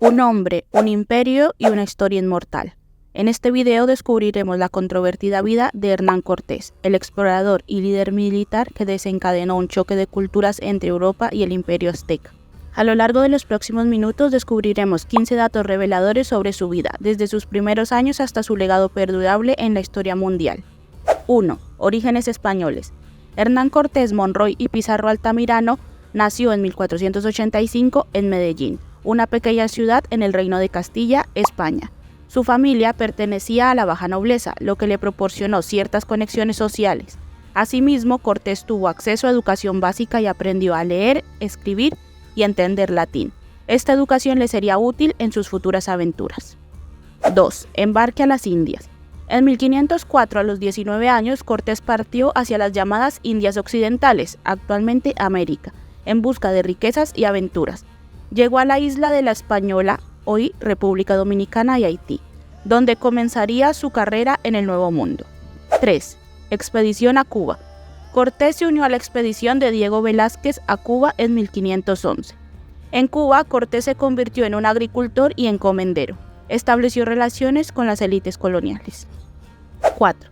Un hombre, un imperio y una historia inmortal. En este video descubriremos la controvertida vida de Hernán Cortés, el explorador y líder militar que desencadenó un choque de culturas entre Europa y el Imperio Azteca. A lo largo de los próximos minutos descubriremos 15 datos reveladores sobre su vida, desde sus primeros años hasta su legado perdurable en la historia mundial. 1. Orígenes españoles. Hernán Cortés Monroy y Pizarro Altamirano nació en 1485 en Medellín, una pequeña ciudad en el Reino de Castilla, España. Su familia pertenecía a la baja nobleza, lo que le proporcionó ciertas conexiones sociales. Asimismo, Cortés tuvo acceso a educación básica y aprendió a leer, escribir y entender latín. Esta educación le sería útil en sus futuras aventuras. 2. Embarque a las Indias. En 1504, a los 19 años, Cortés partió hacia las llamadas Indias Occidentales, actualmente América, en busca de riquezas y aventuras. Llegó a la isla de La Española, hoy República Dominicana y Haití, donde comenzaría su carrera en el Nuevo Mundo. 3. Expedición a Cuba. Cortés se unió a la expedición de Diego Velázquez a Cuba en 1511. En Cuba, Cortés se convirtió en un agricultor y encomendero. Estableció relaciones con las élites coloniales. 4.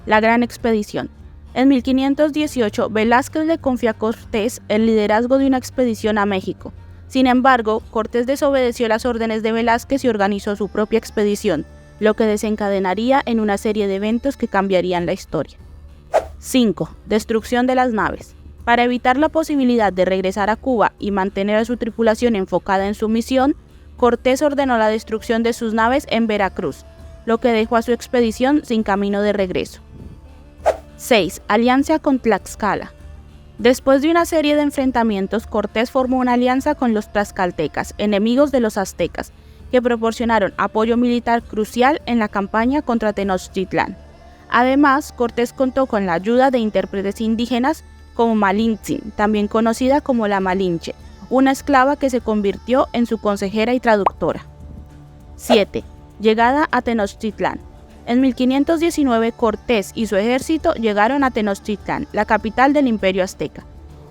La Gran Expedición. En 1518, Velázquez le confió a Cortés el liderazgo de una expedición a México. Sin embargo, Cortés desobedeció las órdenes de Velázquez y organizó su propia expedición, lo que desencadenaría en una serie de eventos que cambiarían la historia. 5. Destrucción de las naves. Para evitar la posibilidad de regresar a Cuba y mantener a su tripulación enfocada en su misión, Cortés ordenó la destrucción de sus naves en Veracruz, lo que dejó a su expedición sin camino de regreso. 6. Alianza con Tlaxcala. Después de una serie de enfrentamientos, Cortés formó una alianza con los tlaxcaltecas, enemigos de los aztecas, que proporcionaron apoyo militar crucial en la campaña contra Tenochtitlán. Además, Cortés contó con la ayuda de intérpretes indígenas como Malintzin, también conocida como la Malinche, una esclava que se convirtió en su consejera y traductora. 7. Llegada a Tenochtitlán. En 1519, Cortés y su ejército llegaron a Tenochtitlán, la capital del Imperio Azteca.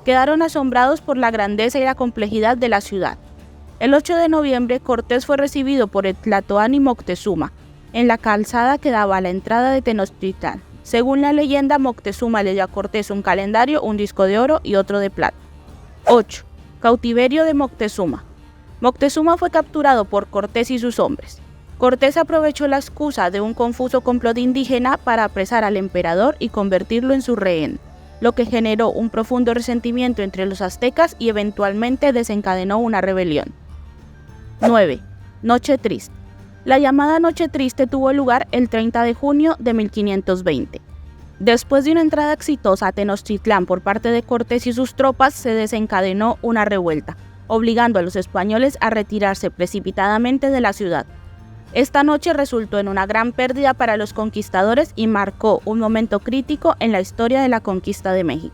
Quedaron asombrados por la grandeza y la complejidad de la ciudad. El 8 de noviembre, Cortés fue recibido por el tlatoani Moctezuma, en la calzada que daba a la entrada de Tenochtitlán. Según la leyenda, Moctezuma le dio a Cortés un calendario, un disco de oro y otro de plata. 8. Cautiverio de Moctezuma. Moctezuma fue capturado por Cortés y sus hombres. Cortés aprovechó la excusa de un confuso complot indígena para apresar al emperador y convertirlo en su rehén, lo que generó un profundo resentimiento entre los aztecas y eventualmente desencadenó una rebelión. 9. Noche Triste. La llamada Noche Triste tuvo lugar el 30 de junio de 1520. Después de una entrada exitosa a Tenochtitlán por parte de Cortés y sus tropas, se desencadenó una revuelta, obligando a los españoles a retirarse precipitadamente de la ciudad. Esta noche resultó en una gran pérdida para los conquistadores y marcó un momento crítico en la historia de la conquista de México.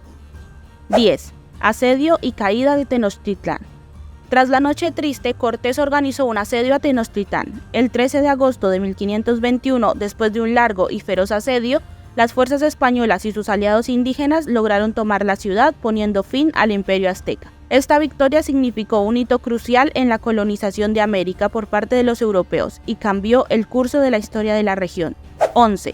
10. Asedio y caída de Tenochtitlán. Tras la Noche Triste, Cortés organizó un asedio a Tenochtitlán. El 13 de agosto de 1521, después de un largo y feroz asedio, las fuerzas españolas y sus aliados indígenas lograron tomar la ciudad, poniendo fin al Imperio Azteca. Esta victoria significó un hito crucial en la colonización de América por parte de los europeos y cambió el curso de la historia de la región. 11.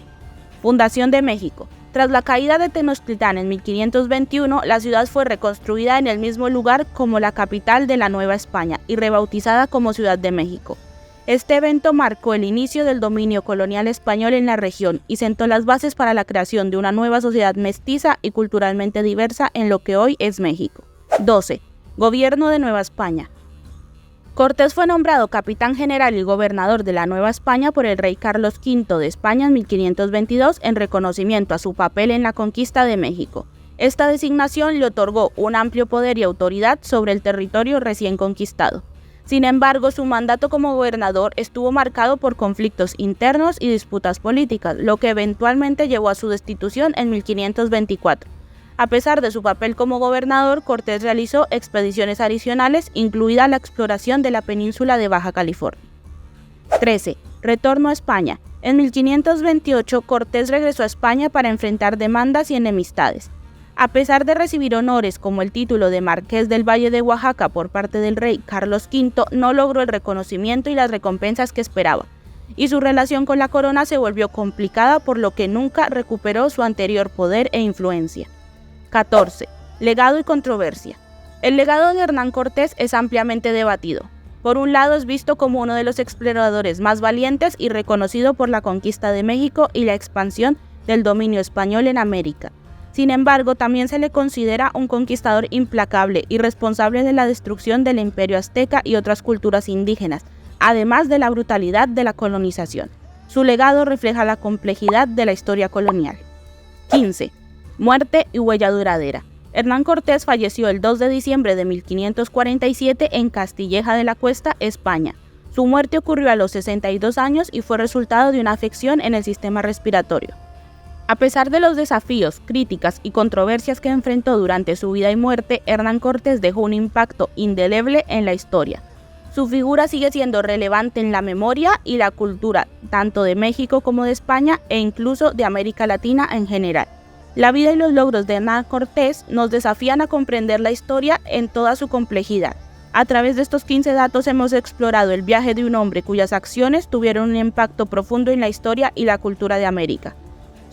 Fundación de México. Tras la caída de Tenochtitlán en 1521, la ciudad fue reconstruida en el mismo lugar como la capital de la Nueva España y rebautizada como Ciudad de México. Este evento marcó el inicio del dominio colonial español en la región y sentó las bases para la creación de una nueva sociedad mestiza y culturalmente diversa en lo que hoy es México. 12. Gobierno de Nueva España. Cortés fue nombrado capitán general y gobernador de la Nueva España por el rey Carlos V de España en 1522 en reconocimiento a su papel en la conquista de México. Esta designación le otorgó un amplio poder y autoridad sobre el territorio recién conquistado. Sin embargo, su mandato como gobernador estuvo marcado por conflictos internos y disputas políticas, lo que eventualmente llevó a su destitución en 1524. A pesar de su papel como gobernador, Cortés realizó expediciones adicionales, incluida la exploración de la península de Baja California. 13. Retorno a España. En 1528, Cortés regresó a España para enfrentar demandas y enemistades. A pesar de recibir honores como el título de Marqués del Valle de Oaxaca por parte del rey Carlos V, no logró el reconocimiento y las recompensas que esperaba, y su relación con la corona se volvió complicada, por lo que nunca recuperó su anterior poder e influencia. 14. Legado y controversia. El legado de Hernán Cortés es ampliamente debatido. Por un lado, es visto como uno de los exploradores más valientes y reconocido por la conquista de México y la expansión del dominio español en América. Sin embargo, también se le considera un conquistador implacable y responsable de la destrucción del imperio azteca y otras culturas indígenas, además de la brutalidad de la colonización. Su legado refleja la complejidad de la historia colonial. 15. Muerte y huella duradera. Hernán Cortés falleció el 2 de diciembre de 1547 en Castilleja de la Cuesta, España. Su muerte ocurrió a los 62 años y fue resultado de una afección en el sistema respiratorio. A pesar de los desafíos, críticas y controversias que enfrentó durante su vida y muerte, Hernán Cortés dejó un impacto indeleble en la historia. Su figura sigue siendo relevante en la memoria y la cultura, tanto de México como de España e incluso de América Latina en general. La vida y los logros de Hernán Cortés nos desafían a comprender la historia en toda su complejidad. A través de estos 15 datos hemos explorado el viaje de un hombre cuyas acciones tuvieron un impacto profundo en la historia y la cultura de América.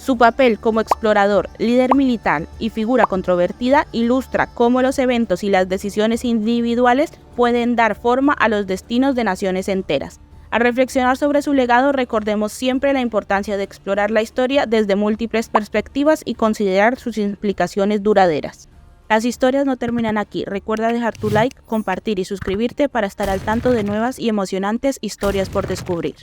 Su papel como explorador, líder militar y figura controvertida ilustra cómo los eventos y las decisiones individuales pueden dar forma a los destinos de naciones enteras. Al reflexionar sobre su legado, recordemos siempre la importancia de explorar la historia desde múltiples perspectivas y considerar sus implicaciones duraderas. Las historias no terminan aquí. Recuerda dejar tu like, compartir y suscribirte para estar al tanto de nuevas y emocionantes historias por descubrir.